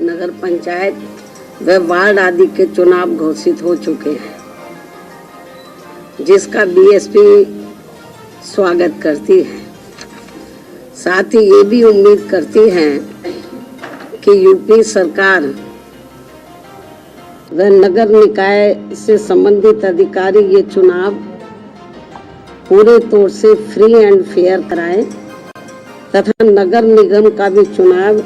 नगर पंचायत व वार्ड आदि के चुनाव घोषित हो चुके हैं, जिसका बीएसपी स्वागत करती है। साथ ही ये भी उम्मीद करती है कि यूपी सरकार व नगर निकाय से संबंधित अधिकारी ये चुनाव पूरे तौर से फ्री एंड फेयर कराएं तथा नगर निगम का भी चुनाव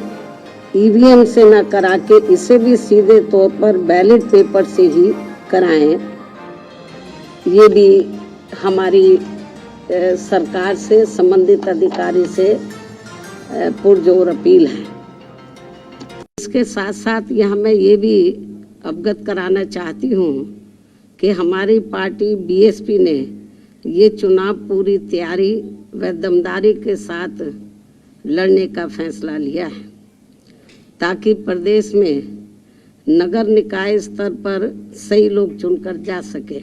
ईवीएम से न करा के इसे भी सीधे तौर पर बैलेट पेपर से ही कराएं। ये भी हमारी सरकार से संबंधित अधिकारी से पुरजोर अपील है। इसके साथ साथ यहाँ मैं ये भी अवगत कराना चाहती हूँ कि हमारी पार्टी बीएसपी ने ये चुनाव पूरी तैयारी व दमदारी के साथ लड़ने का फैसला लिया है, ताकि प्रदेश में नगर निकाय स्तर पर सही लोग चुनकर जा सके।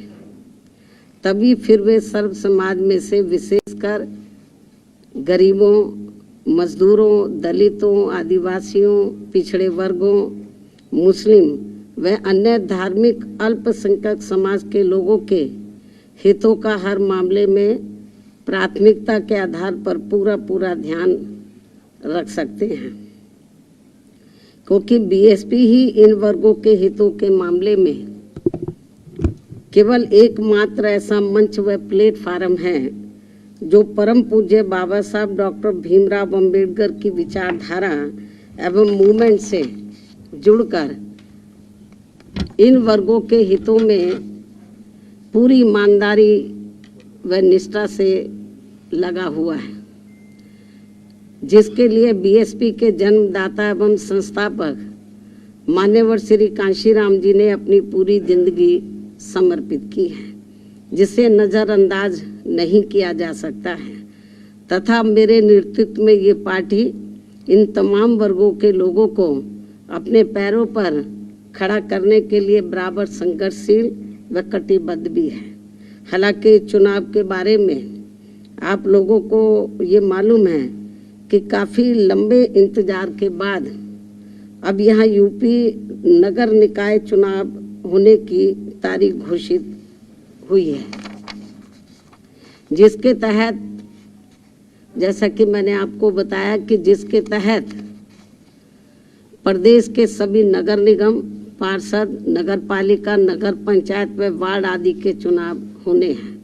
तभी फिर वे सर्व समाज में से विशेषकर गरीबों, मजदूरों, दलितों, आदिवासियों, पिछड़े वर्गों, मुस्लिम व अन्य धार्मिक अल्पसंख्यक समाज के लोगों के हितों का हर मामले में प्राथमिकता के आधार पर पूरा ध्यान रख सकते हैं, क्योंकि बीएसपी ही इन वर्गों के हितों के मामले में केवल एकमात्र ऐसा मंच व प्लेटफार्म है जो परम पूज्य बाबा साहब डॉक्टर भीमराव अंबेडकर की विचारधारा एवं मूवमेंट से जुड़कर इन वर्गों के हितों में पूरी ईमानदारी व निष्ठा से लगा हुआ है, जिसके लिए बीएसपी के जन्मदाता एवं संस्थापक मान्यवर श्री कांशीराम जी ने अपनी पूरी जिंदगी समर्पित की है, जिसे नज़रअंदाज नहीं किया जा सकता है। तथा मेरे नेतृत्व में ये पार्टी इन तमाम वर्गों के लोगों को अपने पैरों पर खड़ा करने के लिए बराबर संघर्षशील व कटिबद्ध भी है। हालांकि चुनाव के बारे में आप लोगों को ये मालूम है कि काफ़ी लंबे इंतजार के बाद अब यहाँ यूपी नगर निकाय चुनाव होने की तारीख घोषित हुई है, जिसके तहत जैसा कि मैंने आपको बताया कि जिसके तहत प्रदेश के सभी नगर निगम, पार्षद, नगर पालिका, नगर पंचायत व वार्ड आदि के चुनाव होने हैं,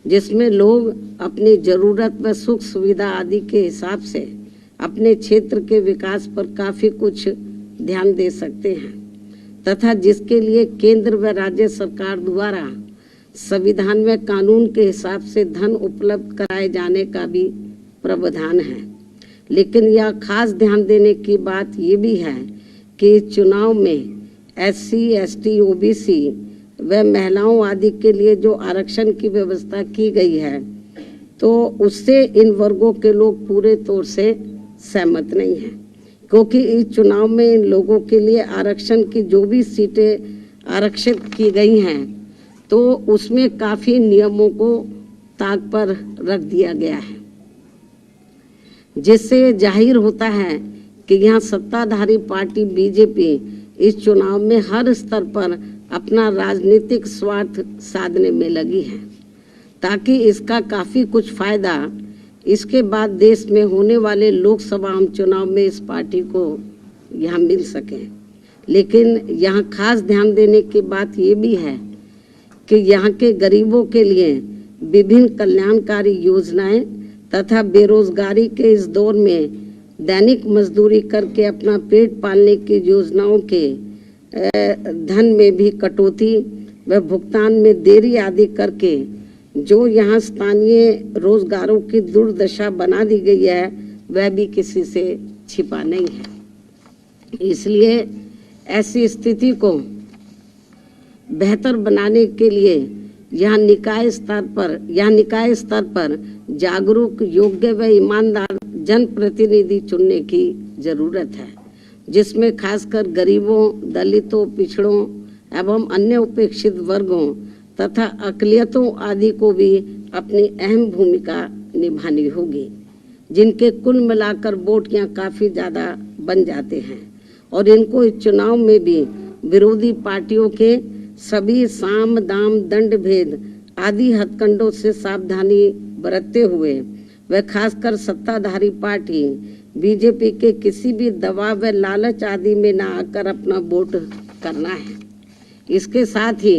जिसमें लोग अपनी ज़रूरत व सुख सुविधा आदि के हिसाब से अपने क्षेत्र के विकास पर काफ़ी कुछ ध्यान दे सकते हैं, तथा जिसके लिए केंद्र व राज्य सरकार द्वारा संविधान में कानून के हिसाब से धन उपलब्ध कराए जाने का भी प्रावधान है। लेकिन यह खास ध्यान देने की बात ये भी है कि चुनाव में SC, ST, OBC व महिलाओं आदि के लिए जो आरक्षण की व्यवस्था की गई है, तो उससे इन वर्गों के लोग पूरे तौर से सहमत नहीं हैं, क्योंकि इस चुनाव में इन लोगों के लिए आरक्षण की जो भी सीटें आरक्षित की गई हैं, तो उसमें काफ़ी नियमों को ताक पर रख दिया गया है, जिससे जाहिर होता है कि यहाँ सत्ताधारी पार्टी बीजेपी इस चुनाव में हर स्तर पर अपना राजनीतिक स्वार्थ साधने में लगी है, ताकि इसका काफ़ी कुछ फायदा इसके बाद देश में होने वाले लोकसभा चुनाव में इस पार्टी को यहाँ मिल सके। लेकिन यहाँ खास ध्यान देने की बात ये भी है कि यहाँ के गरीबों के लिए विभिन्न कल्याणकारी योजनाएं तथा बेरोजगारी के इस दौर में दैनिक मजदूरी करके अपना पेट पालने की योजनाओं के धन में भी कटौती व भुगतान में देरी आदि करके जो यहाँ स्थानीय रोजगारों की दुर्दशा बना दी गई है, वह भी किसी से छिपा नहीं है। इसलिए ऐसी स्थिति को बेहतर बनाने के लिए यहाँ निकाय स्तर पर जागरूक, योग्य व ईमानदार जनप्रतिनिधि चुनने की जरूरत है, जिसमें खासकर गरीबों, दलितों, पिछड़ों एवं अन्य उपेक्षित वर्गों तथा अक़लियतों आदि को भी अपनी अहम भूमिका निभानी होगी, जिनके कुल मिलाकर वोट यहाँ काफ़ी ज़्यादा बन जाते हैं और इनको इस चुनाव में भी विरोधी पार्टियों के सभी साम दाम दंड भेद आदि हथकंडों से सावधानी बरतते हुए व खासकर सत्ताधारी पार्टी बीजेपी के किसी भी दबाव व लालच आदि में न आकर अपना वोट करना है। इसके साथ ही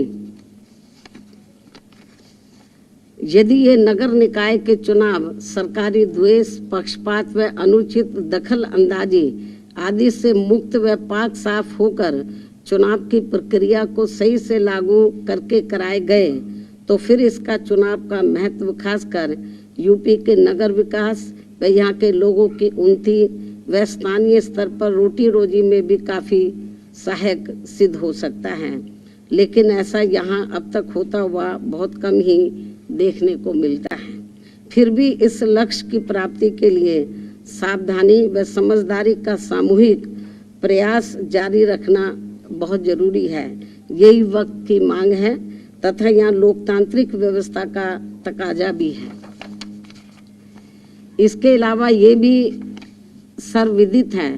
यदि ये नगर निकाय के चुनाव सरकारी द्वेष, पक्षपात व अनुचित दखल अंदाजी आदि से मुक्त व पाक साफ होकर चुनाव की प्रक्रिया को सही से लागू करके कराए गए तो फिर इसका चुनाव का महत्व खासकर यूपी के नगर विकास व यहाँ के लोगों की उन्नति व स्थानीय स्तर पर रोटी रोजी में भी काफी सहायक सिद्ध हो सकता है। लेकिन ऐसा यहाँ अब तक होता हुआ बहुत कम ही देखने को मिलता है। फिर भी इस लक्ष्य की प्राप्ति के लिए सावधानी व समझदारी का सामूहिक प्रयास जारी रखना बहुत जरूरी है। यही वक्त की मांग है तथा यहाँ लोकतांत्रिक व्यवस्था का तकाजा भी है। इसके अलावा ये भी सर्वविदित है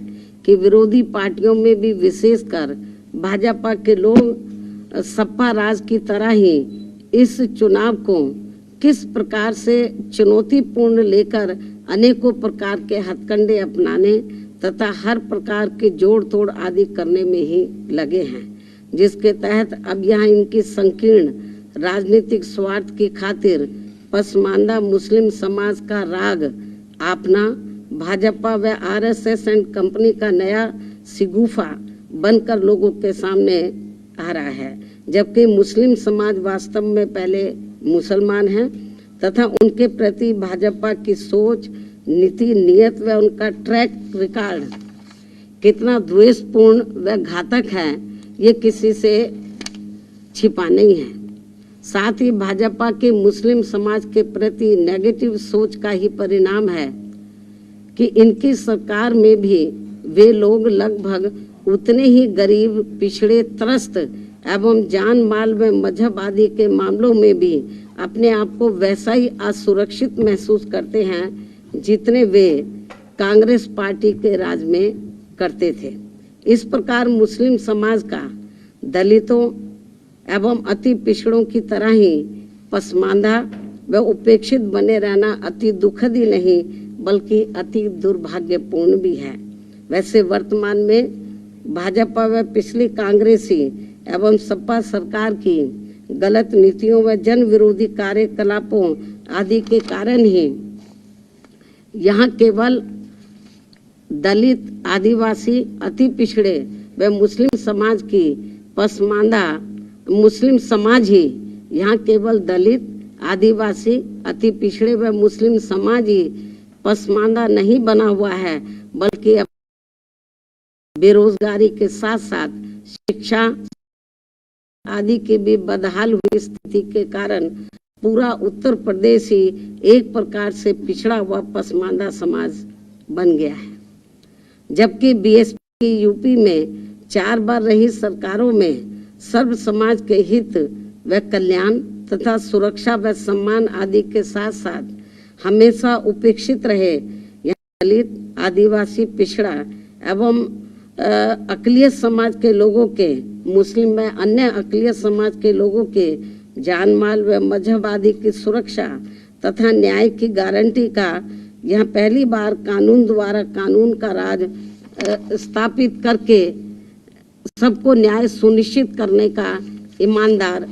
कि विरोधी पार्टियों में भी विशेषकर भाजपा के लोग सपा राज की तरह ही इस चुनाव को किस प्रकार से चुनौतीपूर्ण लेकर अनेकों प्रकार के हथकंडे अपनाने तथा हर प्रकार के जोड़ तोड़ आदि करने में ही लगे हैं, जिसके तहत अब यहाँ इनकी संकीर्ण राजनीतिक स्वार्थ की खातिर पसमानदा मुस्लिम समाज का राग आपना भाजपा व आरएसएस एंड कंपनी का नया सिगुफा बनकर लोगों के सामने आ रहा है, जबकि मुस्लिम समाज वास्तव में पहले मुसलमान हैं तथा उनके प्रति भाजपा की सोच, नीति, नियत व उनका ट्रैक रिकॉर्ड कितना द्वेषपूर्ण व घातक है ये किसी से छिपा नहीं है। साथ ही भाजपा के मुस्लिम समाज के प्रति नेगेटिव सोच का ही परिणाम है कि इनकी सरकार में भी वे लोग लगभग उतने ही गरीब, पिछड़े, त्रस्त एवं जान माल व मजहब आदि के मामलों में भी अपने आप को वैसा ही असुरक्षित महसूस करते हैं जितने वे कांग्रेस पार्टी के राज में करते थे। इस प्रकार मुस्लिम समाज का दलितों एवं अति पिछड़ों की तरह ही पसमानदा व उपेक्षित बने रहना अति दुखद ही नहीं बल्कि अति दुर्भाग्यपूर्ण भी है। वैसे वर्तमान में भाजपा व पिछली कांग्रेसी एवं सपा सरकार की गलत नीतियों व जन विरोधी कार्यकलापों आदि के कारण ही यहाँ केवल दलित, आदिवासी, अति पिछड़े व मुस्लिम समाज की पसमानदा मुस्लिम समाज ही यहाँ केवल दलित, आदिवासी, अति पिछड़े व मुस्लिम समाज ही पसमानदा नहीं बना हुआ है बल्कि बेरोजगारी के साथ साथ शिक्षा आदि की भी बदहाल हुई स्थिति के कारण पूरा उत्तर प्रदेश ही एक प्रकार से पिछड़ा हुआ पसमानदा समाज बन गया है। जबकि बीएसपी की यूपी में 4 बार रही सरकारों में सर्व समाज के हित व कल्याण तथा सुरक्षा व सम्मान आदि के साथ साथ हमेशा उपेक्षित रहे यहाँ दलित, आदिवासी, पिछड़ा एवं अक़लियत समाज के लोगों के, मुस्लिम व अन्य अक़लियत समाज के लोगों के जान माल व मजहब आदि की सुरक्षा तथा न्याय की गारंटी का यहाँ पहली बार कानून द्वारा कानून का राज स्थापित करके सबको न्याय सुनिश्चित करने का ईमानदार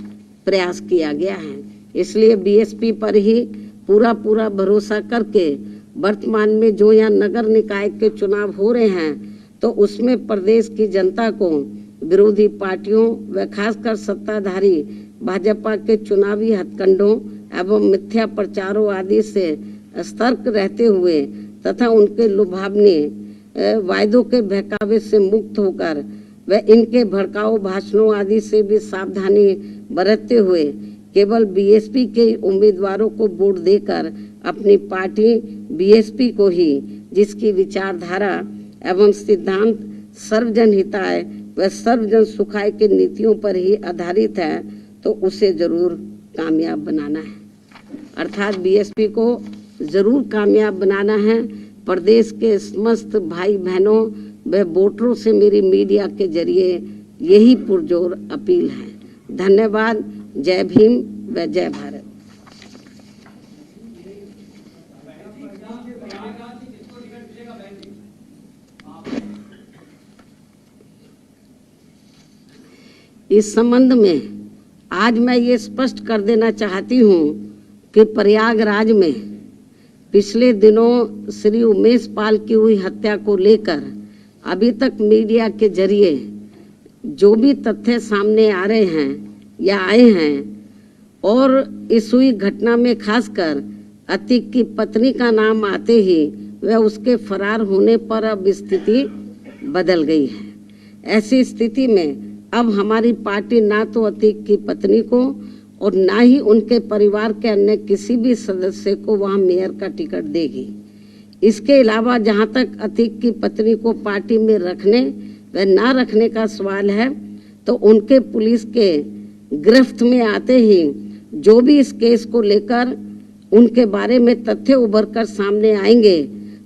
प्रयास किया गया है। इसलिए बीएसपी पर ही पूरा भरोसा करके वर्तमान में जो यहाँ नगर निकाय के चुनाव हो रहे हैं तो उसमें प्रदेश की जनता को विरोधी पार्टियों व खासकर सत्ताधारी भाजपा के चुनावी हथकंडों एवं मिथ्या प्रचारों आदि से सतर्क रहते हुए तथा उनके लुभावने वायदों के बहकावे से मुक्त होकर व इनके भड़काऊ भाषणों आदि से भी सावधानी बरतते हुए केवल बीएसपी के उम्मीदवारों को वोट देकर अपनी पार्टी बीएसपी को ही, जिसकी विचारधारा एवं सिद्धांत सर्वजन हिताय व सर्वजन सुखाय की नीतियों पर ही आधारित है, तो उसे जरूर कामयाब बनाना है। अर्थात बीएसपी को जरूर कामयाब बनाना है। प्रदेश के समस्त भाई बहनों वह वोटरों से मेरी मीडिया के जरिए यही पुरजोर अपील है। धन्यवाद। जय भीम व जय भारत। इस संबंध में आज मैं ये स्पष्ट कर देना चाहती हूँ कि प्रयागराज में पिछले दिनों श्री उमेश पाल की हुई हत्या को लेकर अभी तक मीडिया के जरिए जो भी तथ्य सामने आ रहे हैं या आए हैं, और इस हुई घटना में खासकर अतीक की पत्नी का नाम आते ही वह उसके फरार होने पर अब स्थिति बदल गई है। ऐसी स्थिति में अब हमारी पार्टी ना तो अतीक की पत्नी को और ना ही उनके परिवार के अन्य किसी भी सदस्य को वहां मेयर का टिकट देगी। इसके अलावा जहां तक अतीक की पत्नी को पार्टी में रखने व ना रखने का सवाल है, तो उनके पुलिस के गिरफ्त में आते ही जो भी इस केस को लेकर उनके बारे में तथ्य उभर कर सामने आएंगे,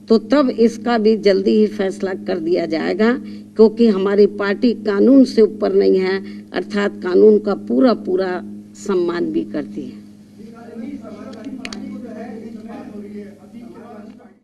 तो तब इसका भी जल्दी ही फैसला कर दिया जाएगा, क्योंकि हमारी पार्टी कानून से ऊपर नहीं है, अर्थात कानून का पूरा सम्मान भी करती है।